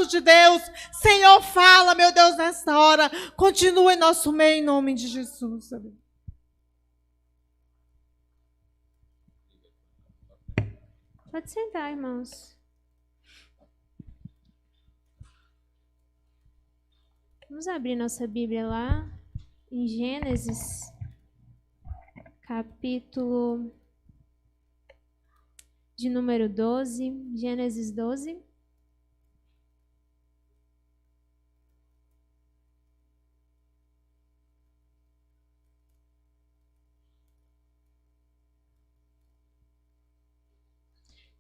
de Deus. Senhor, fala, meu Deus, nessa hora. Continua em nosso meio, em nome de Jesus. Pode sentar, irmãos. Vamos abrir nossa Bíblia lá em Gênesis, capítulo de número 12, Gênesis 12.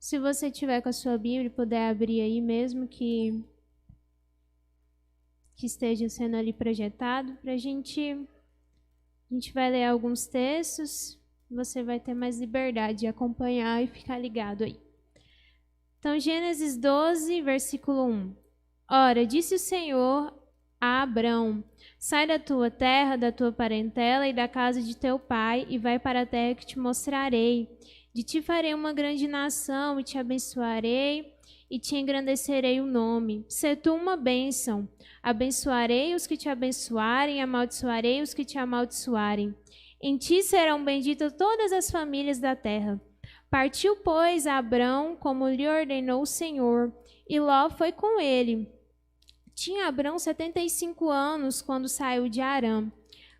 Se você tiver com a sua Bíblia e puder abrir aí mesmo que esteja sendo ali projetado, a gente vai ler alguns textos, você vai ter mais liberdade de acompanhar e ficar ligado aí. Então, Gênesis 12, versículo 1. Ora, disse o Senhor a Abrão: sai da tua terra, da tua parentela e da casa de teu pai, e vai para a terra que te mostrarei. De ti farei uma grande nação, e te abençoarei, e te engrandecerei o nome. Sê tu uma bênção. Abençoarei os que te abençoarem, amaldiçoarei os que te amaldiçoarem. Em ti serão benditas todas as famílias da terra. Partiu, pois, Abrão, como lhe ordenou o Senhor, e Ló foi com ele. Tinha Abrão 75 anos quando saiu de Harã.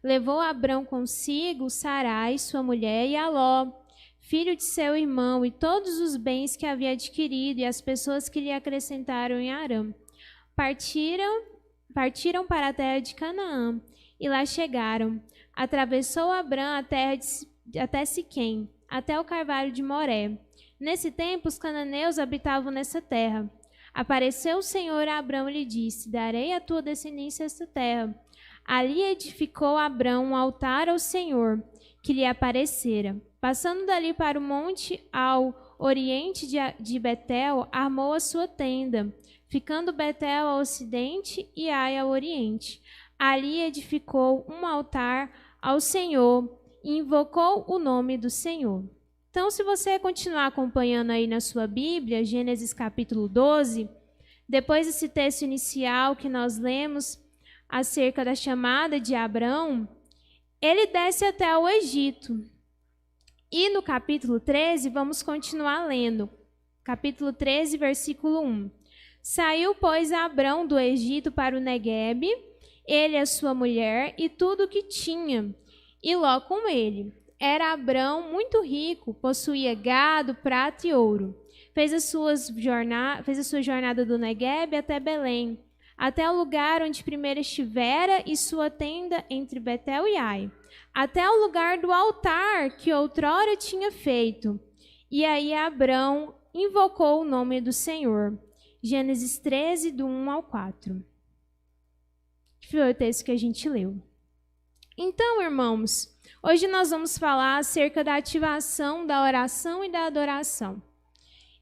Levou Abrão consigo Sarai, sua mulher, e a Ló, filho de seu irmão, e todos os bens que havia adquirido, e as pessoas que lhe acrescentaram em Harã. Partiram para a terra de Canaã, e lá chegaram. Atravessou Abrão a terra até Siquém, até o carvalho de Moré. Nesse tempo, os cananeus habitavam nessa terra. Apareceu o Senhor a Abrão e lhe disse: darei à tua descendência esta terra. Ali edificou Abrão um altar ao Senhor, que lhe aparecera. Passando dali para o monte ao oriente de Betel, armou a sua tenda, ficando Betel ao ocidente e Ai ao oriente. Ali edificou um altar ao Senhor e invocou o nome do Senhor. Então, se você continuar acompanhando aí na sua Bíblia, Gênesis capítulo 12, depois desse texto inicial que nós lemos acerca da chamada de Abrão, ele desce até o Egito. E no capítulo 13, vamos continuar lendo. Capítulo 13, versículo 1. Saiu, pois, Abrão do Egito para o Neguebe, ele e a sua mulher e tudo o que tinha, e Ló com ele. Era Abrão muito rico, possuía gado, prata e ouro. Fez a sua jornada do Neguebe até Belém, até o lugar onde primeiro estivera, e sua tenda entre Betel e Ai, até o lugar do altar que outrora tinha feito. E aí Abrão invocou o nome do Senhor. Gênesis 13, do 1 ao 4. Que foi o texto que a gente leu. Então, irmãos, hoje nós vamos falar acerca da ativação da oração e da adoração.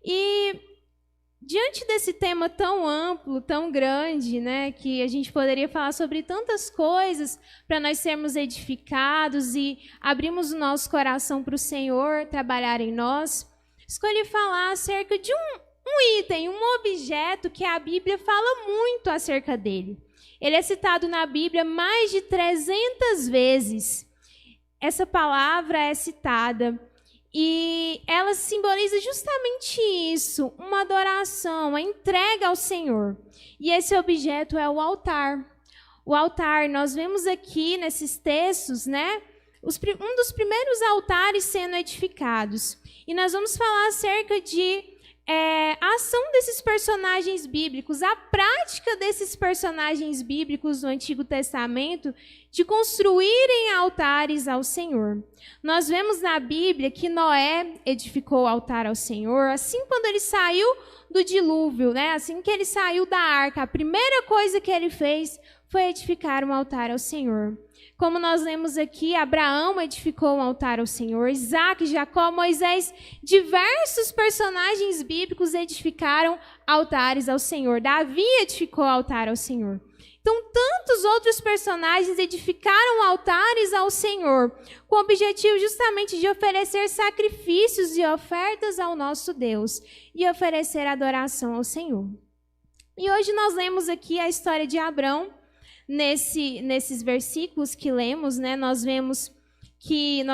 E diante desse tema tão amplo, tão grande, né, que a gente poderia falar sobre tantas coisas para nós sermos edificados e abrirmos o nosso coração para o Senhor trabalhar em nós, escolhi falar acerca de um item, um objeto que a Bíblia fala muito acerca dele. Ele é citado na Bíblia mais de 300 vezes. Essa palavra é citada e ela simboliza justamente isso, uma adoração, a entrega ao Senhor. E esse objeto é o altar. O altar, nós vemos aqui nesses textos, né, um dos primeiros altares sendo edificados. E nós vamos falar acerca de a ação desses personagens bíblicos, a prática desses personagens bíblicos do Antigo Testamento de construírem altares ao Senhor. Nós vemos na Bíblia que Noé edificou o altar ao Senhor, assim quando ele saiu do dilúvio, né? Assim que ele saiu da arca, a primeira coisa que ele fez foi edificar um altar ao Senhor. Como nós lemos aqui, Abraão edificou um altar ao Senhor, Isaac, Jacó, Moisés, diversos personagens bíblicos edificaram altares ao Senhor. Davi edificou altar ao Senhor. Então, tantos outros personagens edificaram altares ao Senhor, com o objetivo justamente de oferecer sacrifícios e ofertas ao nosso Deus e oferecer adoração ao Senhor. E hoje nós lemos aqui a história de Abrão. Nesses versículos que lemos, né, nós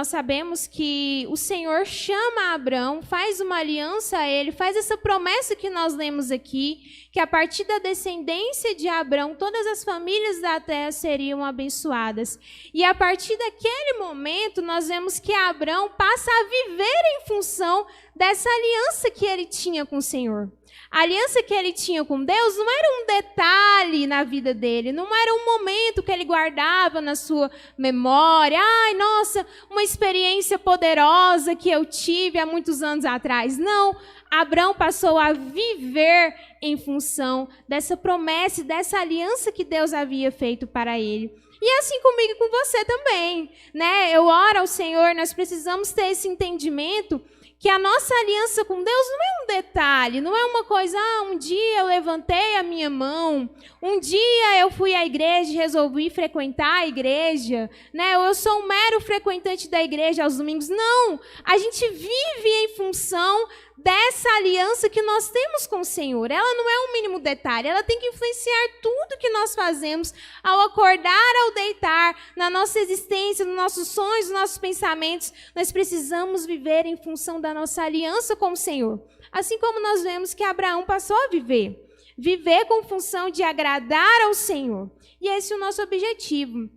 sabemos que o Senhor chama Abrão, faz uma aliança a ele, faz essa promessa que nós lemos aqui, que a partir da descendência de Abrão, todas as famílias da terra seriam abençoadas. E a partir daquele momento, nós vemos que Abrão passa a viver em função dessa aliança que ele tinha com o Senhor. A aliança que ele tinha com Deus não era um detalhe na vida dele, não era um momento que ele guardava na sua memória. Ai, nossa, uma experiência poderosa que eu tive há muitos anos atrás. Não, Abrão passou a viver em função dessa promessa e dessa aliança que Deus havia feito para ele. E é assim comigo e com você também, né? Eu oro ao Senhor, nós precisamos ter esse entendimento que a nossa aliança com Deus não é um detalhe, não é uma coisa, um dia eu levantei a minha mão, um dia eu fui à igreja e resolvi frequentar a igreja, né? Ou eu sou um mero frequentante da igreja aos domingos. Não, a gente vive em função dessa aliança que nós temos com o Senhor. Ela não é um mínimo detalhe, ela tem que influenciar tudo que nós fazemos ao acordar, ao deitar, na nossa existência, nos nossos sonhos, nos nossos pensamentos. Nós precisamos viver em função da nossa aliança com o Senhor. Assim como nós vemos que Abraão passou a viver com função de agradar ao Senhor. E esse é o nosso objetivo.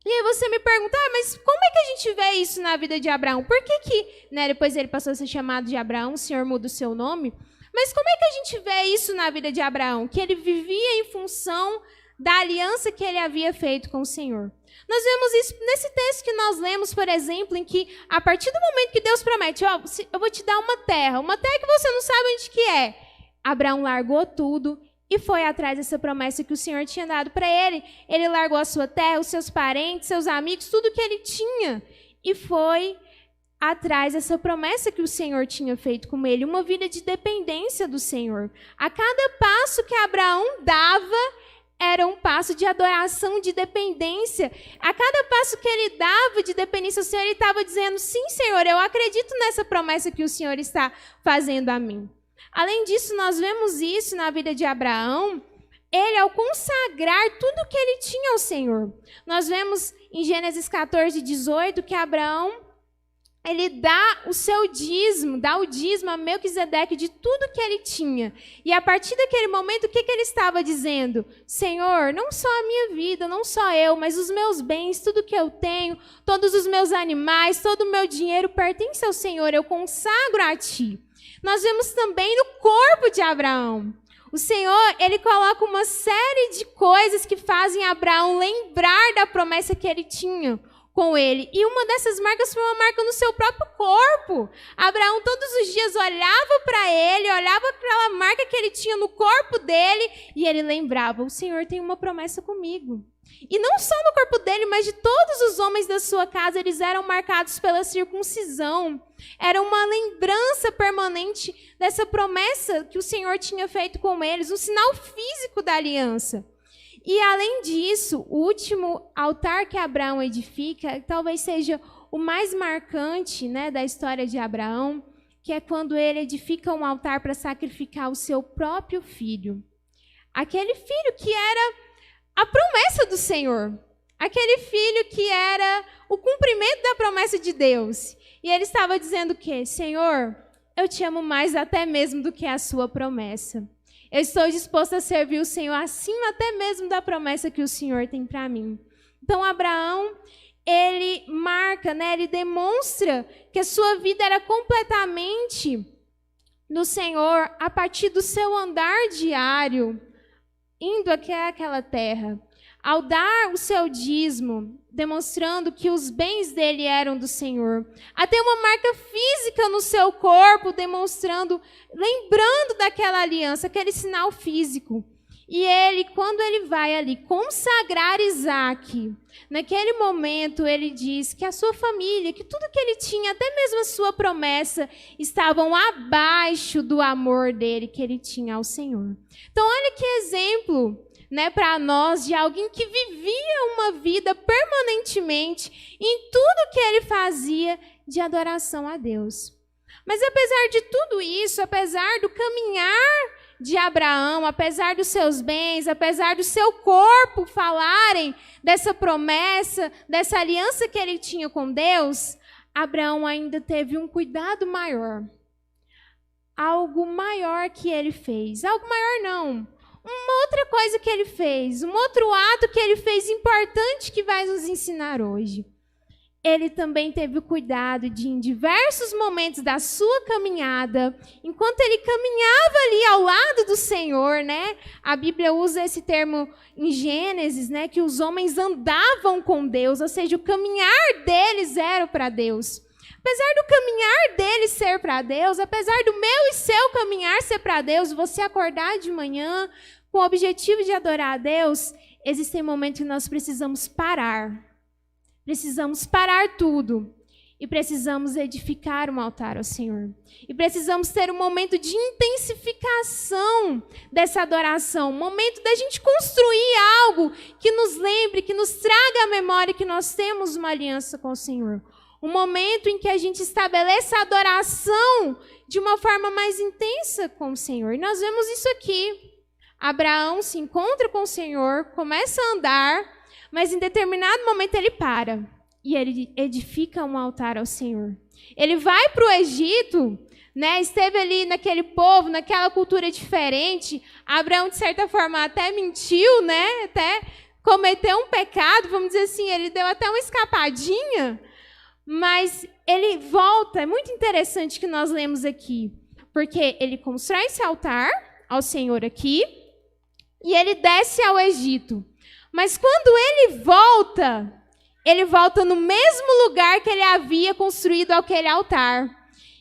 E aí você me pergunta, mas como é que a gente vê isso na vida de Abraão? Por que né, depois ele passou a ser chamado de Abraão, o Senhor muda o seu nome? Mas como é que a gente vê isso na vida de Abraão? Que ele vivia em função da aliança que ele havia feito com o Senhor. Nós vemos isso nesse texto que nós lemos, por exemplo, em que a partir do momento que Deus promete, eu vou te dar uma terra que você não sabe onde que é. Abraão largou tudo e foi atrás dessa promessa que o Senhor tinha dado para ele. Ele largou a sua terra, os seus parentes, seus amigos, tudo que ele tinha. E foi atrás dessa promessa que o Senhor tinha feito com ele. Uma vida de dependência do Senhor. A cada passo que Abraão dava, era um passo de adoração, de dependência. A cada passo que ele dava de dependência ao Senhor, ele estava dizendo, sim, Senhor, eu acredito nessa promessa que o Senhor está fazendo a mim. Além disso, nós vemos isso na vida de Abraão, ele ao consagrar tudo que ele tinha ao Senhor. Nós vemos em Gênesis 14, 18, que Abraão, ele dá o dízimo a Melquisedeque de tudo que ele tinha. E a partir daquele momento, o que ele estava dizendo? Senhor, não só a minha vida, não só eu, mas os meus bens, tudo que eu tenho, todos os meus animais, todo o meu dinheiro pertence ao Senhor, eu consagro a Ti. Nós vemos também no corpo de Abraão. O Senhor, ele coloca uma série de coisas que fazem Abraão lembrar da promessa que ele tinha com ele. E uma dessas marcas foi uma marca no seu próprio corpo. Abraão todos os dias olhava para ele, olhava para aquela marca que ele tinha no corpo dele e ele lembrava, o Senhor tem uma promessa comigo. E não só no corpo dele, mas de todos os homens da sua casa, eles eram marcados pela circuncisão. Era uma lembrança permanente dessa promessa que o Senhor tinha feito com eles, um sinal físico da aliança. E, além disso, o último altar que Abraão edifica, talvez seja o mais marcante, né, da história de Abraão, que é quando ele edifica um altar para sacrificar o seu próprio filho. Aquele filho que era a promessa do Senhor. Aquele filho que era o cumprimento da promessa de Deus. E ele estava dizendo o quê? Senhor, eu te amo mais até mesmo do que a sua promessa. Eu estou disposto a servir o Senhor acima até mesmo da promessa que o Senhor tem para mim. Então, Abraão, ele marca, né, ele demonstra que a sua vida era completamente no Senhor a partir do seu andar diário, indo até aquela terra. Ao dar o seu dízimo, demonstrando que os bens dele eram do Senhor. Até uma marca física no seu corpo, demonstrando, lembrando daquela aliança, aquele sinal físico. E ele, quando ele vai ali consagrar Isaac, naquele momento ele diz que a sua família, que tudo que ele tinha, até mesmo a sua promessa, estavam abaixo do amor dele que ele tinha ao Senhor. Então olha que exemplo, né, para nós, de alguém que vivia uma vida permanentemente em tudo que ele fazia de adoração a Deus. Mas apesar de tudo isso, apesar do caminhar de Abraão, apesar dos seus bens, apesar do seu corpo falarem dessa promessa, dessa aliança que ele tinha com Deus, Abraão ainda teve um cuidado maior. Algo maior que ele fez. Algo maior não. Uma outra coisa que ele fez. Um outro ato que ele fez importante que vai nos ensinar hoje. Ele também teve o cuidado de, em diversos momentos da sua caminhada, enquanto ele caminhava ali ao lado do Senhor, né? A Bíblia usa esse termo em Gênesis, né? Que os homens andavam com Deus, ou seja, o caminhar deles era para Deus. Apesar do caminhar dele ser para Deus, apesar do meu e seu caminhar ser para Deus, você acordar de manhã com o objetivo de adorar a Deus, existem momentos que nós precisamos parar. Precisamos parar tudo. E precisamos edificar um altar ao Senhor. E precisamos ter um momento de intensificação dessa adoração. Um momento da gente construir algo que nos lembre, que nos traga a memória que nós temos uma aliança com o Senhor. Um momento em que a gente estabeleça a adoração de uma forma mais intensa com o Senhor. E nós vemos isso aqui. Abraão se encontra com o Senhor, começa a andar, mas em determinado momento ele para. E ele edifica um altar ao Senhor. Ele vai para o Egito, né? Esteve ali naquele povo, naquela cultura diferente. Abraão, de certa forma, até mentiu, né? Até cometeu um pecado, vamos dizer assim, ele deu até uma escapadinha. Mas ele volta, é muito interessante que nós lemos aqui, porque ele constrói esse altar ao Senhor aqui, e ele desce ao Egito. Mas quando ele volta no mesmo lugar que ele havia construído aquele altar.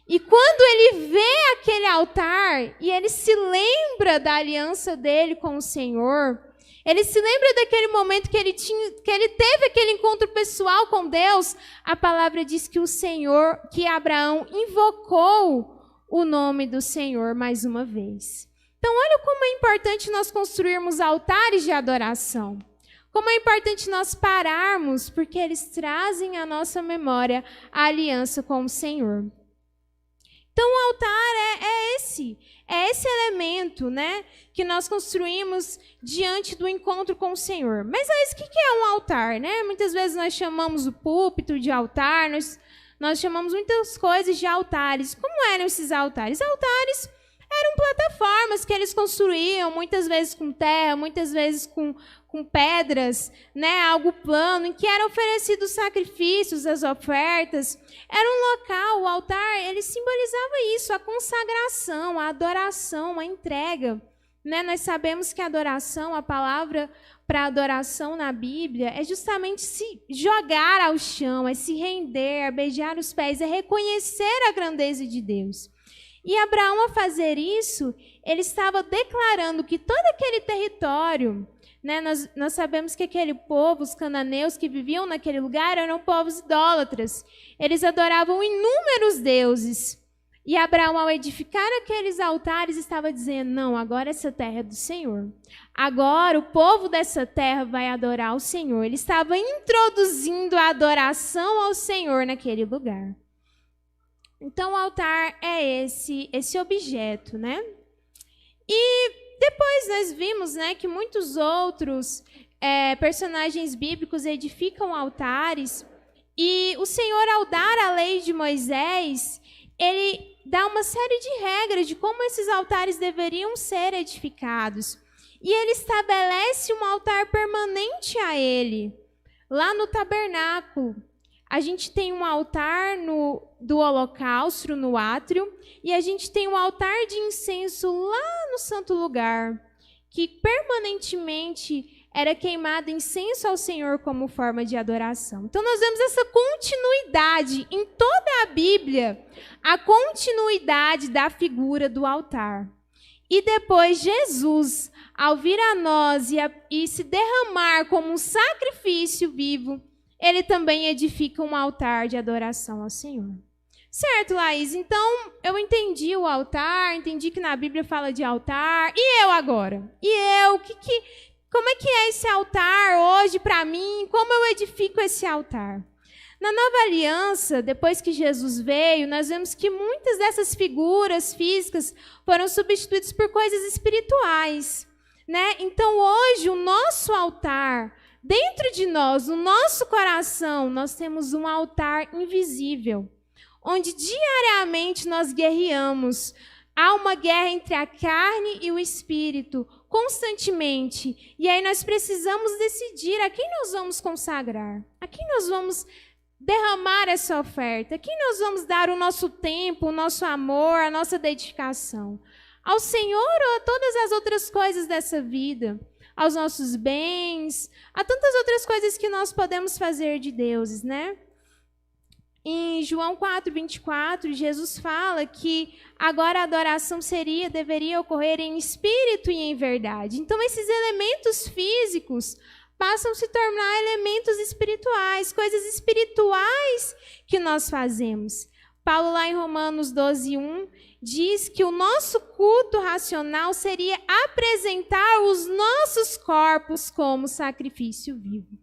E quando ele vê aquele altar, e ele se lembra da aliança dele com o Senhor, ele se lembra daquele momento que ele teve aquele encontro pessoal com Deus, a palavra diz que Abraão invocou o nome do Senhor mais uma vez. Então, olha como é importante nós construirmos altares de adoração. Como é importante nós pararmos, porque eles trazem à nossa memória a aliança com o Senhor. Então, o altar é esse elemento, né, que nós construímos diante do encontro com o Senhor. Mas o que é um altar, né? Muitas vezes nós chamamos o púlpito de altar, nós chamamos muitas coisas de altares. Como eram esses altares? Altares eram plataformas que eles construíam, muitas vezes com terra, muitas vezes com pedras, né, algo plano, em que eram oferecidos sacrifícios, as ofertas. Era um local, o altar, ele simbolizava isso, a consagração, a adoração, a entrega. Né? Nós sabemos que a adoração, a palavra para adoração na Bíblia, é justamente se jogar ao chão, é se render, é beijar os pés, é reconhecer a grandeza de Deus. E Abraão, ao fazer isso, ele estava declarando que todo aquele território, né, nós sabemos que aquele povo, os cananeus que viviam naquele lugar, eram povos idólatras. Eles adoravam inúmeros deuses. E Abraão, ao edificar aqueles altares, estava dizendo, não, agora essa terra é do Senhor. Agora o povo dessa terra vai adorar o Senhor. Ele estava introduzindo a adoração ao Senhor naquele lugar. Então, o altar é esse objeto, né? E depois nós vimos, né, que muitos outros personagens bíblicos edificam altares. E o Senhor, ao dar a lei de Moisés, ele dá uma série de regras de como esses altares deveriam ser edificados. E ele estabelece um altar permanente a ele, lá no tabernáculo. A gente tem um altar do holocausto, no átrio, e a gente tem um altar de incenso lá no santo lugar, que permanentemente era queimado incenso ao Senhor como forma de adoração. Então, nós vemos essa continuidade em toda a Bíblia, a continuidade da figura do altar. E depois, Jesus, ao vir a nós e se derramar como um sacrifício vivo, ele também edifica um altar de adoração ao Senhor. Certo, Laís? Então, eu entendi o altar, entendi que na Bíblia fala de altar. E eu agora? E eu? Como é que é esse altar hoje para mim? Como eu edifico esse altar? Na Nova Aliança, depois que Jesus veio, nós vemos que muitas dessas figuras físicas foram substituídas por coisas espirituais, né? Então, hoje, o nosso altar, dentro de nós, no nosso coração, nós temos um altar invisível, onde diariamente nós guerreamos. Há uma guerra entre a carne e o espírito, constantemente. E aí nós precisamos decidir a quem nós vamos consagrar, a quem nós vamos derramar essa oferta, a quem nós vamos dar o nosso tempo, o nosso amor, a nossa dedicação. Ao Senhor ou a todas as outras coisas dessa vida, aos nossos bens, a tantas outras coisas que nós podemos fazer de deuses, né? Em João 4:24, Jesus fala que agora a adoração deveria ocorrer em espírito e em verdade. Então, esses elementos físicos passam a se tornar elementos espirituais, coisas espirituais que nós fazemos. Paulo, lá em Romanos 12:1, diz que o nosso culto racional seria apresentar os nossos corpos como sacrifício vivo.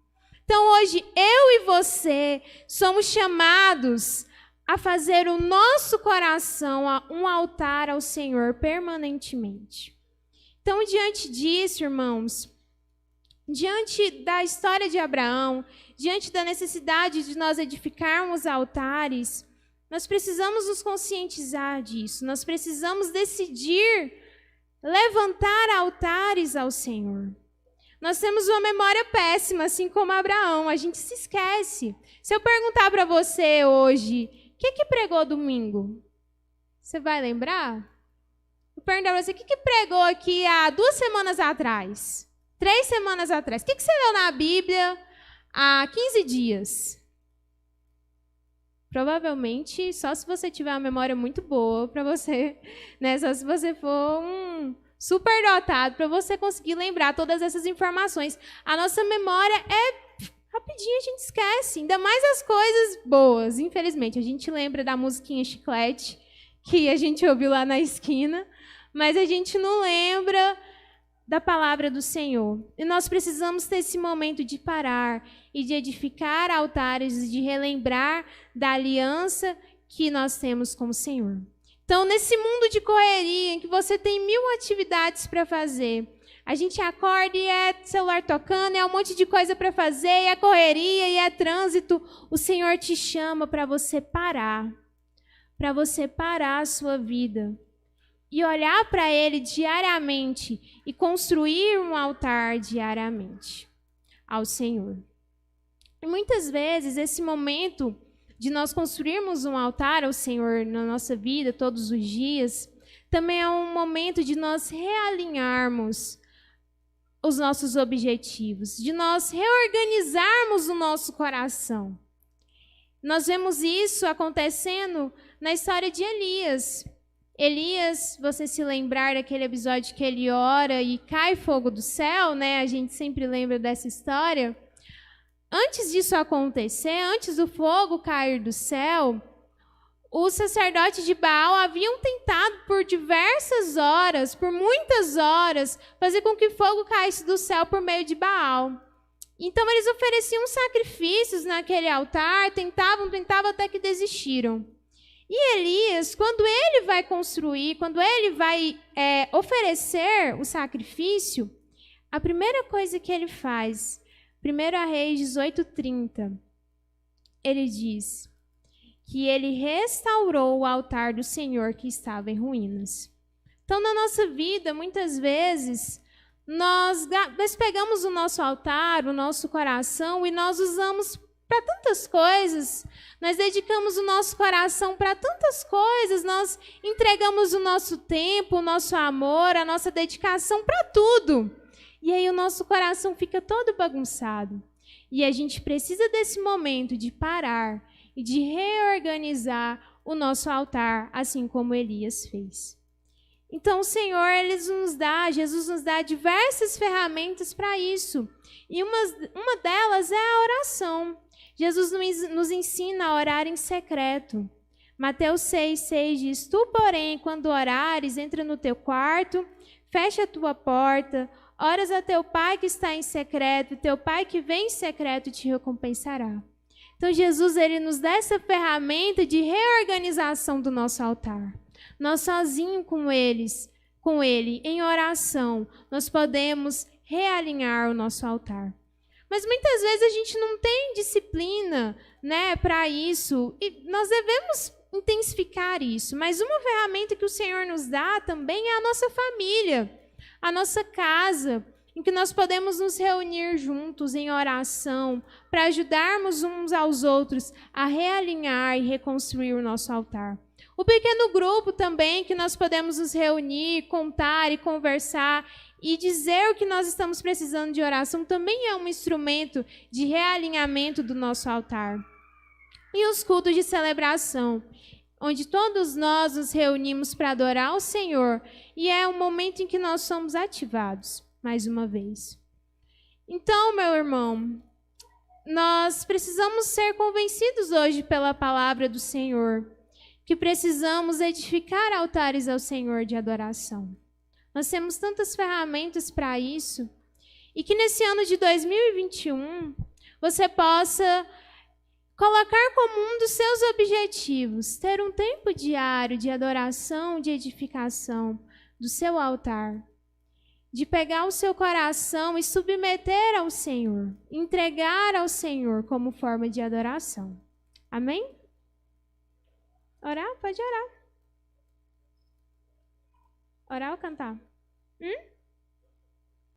Então, hoje, eu e você somos chamados a fazer o nosso coração um altar ao Senhor permanentemente. Então, diante disso, irmãos, diante da história de Abraão, diante da necessidade de nós edificarmos altares, nós precisamos nos conscientizar disso. Nós precisamos decidir levantar altares ao Senhor. Nós temos uma memória péssima, assim como Abraão. A gente se esquece. Se eu perguntar para você hoje, o que pregou domingo? Você vai lembrar? Eu perguntar para você, o que pregou aqui há 2 semanas atrás? 3 semanas atrás? O que você leu na Bíblia há 15 dias? Provavelmente, só se você tiver uma memória muito boa para você, né? Só se você for superdotado para você conseguir lembrar todas essas informações. A nossa memória rapidinho, a gente esquece, ainda mais as coisas boas. Infelizmente, a gente lembra da musiquinha Chiclete, que a gente ouviu lá na esquina, mas a gente não lembra da palavra do Senhor. E nós precisamos ter esse momento de parar e de edificar altares, de relembrar da aliança que nós temos com o Senhor. Então, nesse mundo de correria, em que você tem 1000 atividades para fazer, a gente acorda e é celular tocando, é um monte de coisa para fazer, e é correria, e é trânsito, o Senhor te chama para você parar a sua vida e olhar para Ele diariamente e construir um altar diariamente ao Senhor. E muitas vezes, esse momento de nós construirmos um altar ao Senhor na nossa vida, todos os dias, também é um momento de nós realinharmos os nossos objetivos, de nós reorganizarmos o nosso coração. Nós vemos isso acontecendo na história de Elias. Elias, você se lembrar daquele episódio que ele ora e cai fogo do céu, né? A gente sempre lembra dessa história. Antes disso acontecer, antes do fogo cair do céu, os sacerdotes de Baal haviam tentado por diversas horas, por muitas horas, fazer com que fogo caísse do céu por meio de Baal. Então eles ofereciam sacrifícios naquele altar, tentavam até que desistiram. E Elias, quando ele vai construir, quando ele vai oferecer o sacrifício, a primeira coisa que ele faz, 1 Reis 18:30, ele diz que ele restaurou o altar do Senhor que estava em ruínas. Então, na nossa vida, muitas vezes, nós pegamos o nosso altar, o nosso coração, e nós usamos para tantas coisas, nós dedicamos o nosso coração para tantas coisas, nós entregamos o nosso tempo, o nosso amor, a nossa dedicação para tudo. E aí o nosso coração fica todo bagunçado. E a gente precisa desse momento de parar e de reorganizar o nosso altar, assim como Elias fez. Então o Senhor, Jesus nos dá diversas ferramentas para isso. E uma delas é a oração. Jesus nos ensina a orar em secreto. Mateus 6,6 diz: Tu, porém, quando orares, entra no teu quarto, fecha a tua porta, oras a teu pai que está em secreto, e teu pai que vem em secreto te recompensará. Então Jesus, ele nos dá essa ferramenta de reorganização do nosso altar. Nós sozinhos com ele, em oração, nós podemos realinhar o nosso altar. Mas muitas vezes a gente não tem disciplina, né, para isso, e nós devemos intensificar isso. Mas uma ferramenta que o Senhor nos dá também é a nossa família, a nossa casa, em que nós podemos nos reunir juntos em oração para ajudarmos uns aos outros a realinhar e reconstruir o nosso altar. O pequeno grupo também, que nós podemos nos reunir, contar e conversar e dizer o que nós estamos precisando de oração, também é um instrumento de realinhamento do nosso altar. E os cultos de celebração, onde todos nós nos reunimos para adorar o Senhor, e é um momento em que nós somos ativados, mais uma vez. Então, meu irmão, nós precisamos ser convencidos hoje pela palavra do Senhor, que precisamos edificar altares ao Senhor de adoração. Nós temos tantas ferramentas para isso, e que nesse ano de 2021 você possa colocar como um dos seus objetivos ter um tempo diário de adoração, de edificação do seu altar, de pegar o seu coração e submeter ao Senhor, entregar ao Senhor como forma de adoração. Amém? Orar? Pode orar. Orar ou cantar?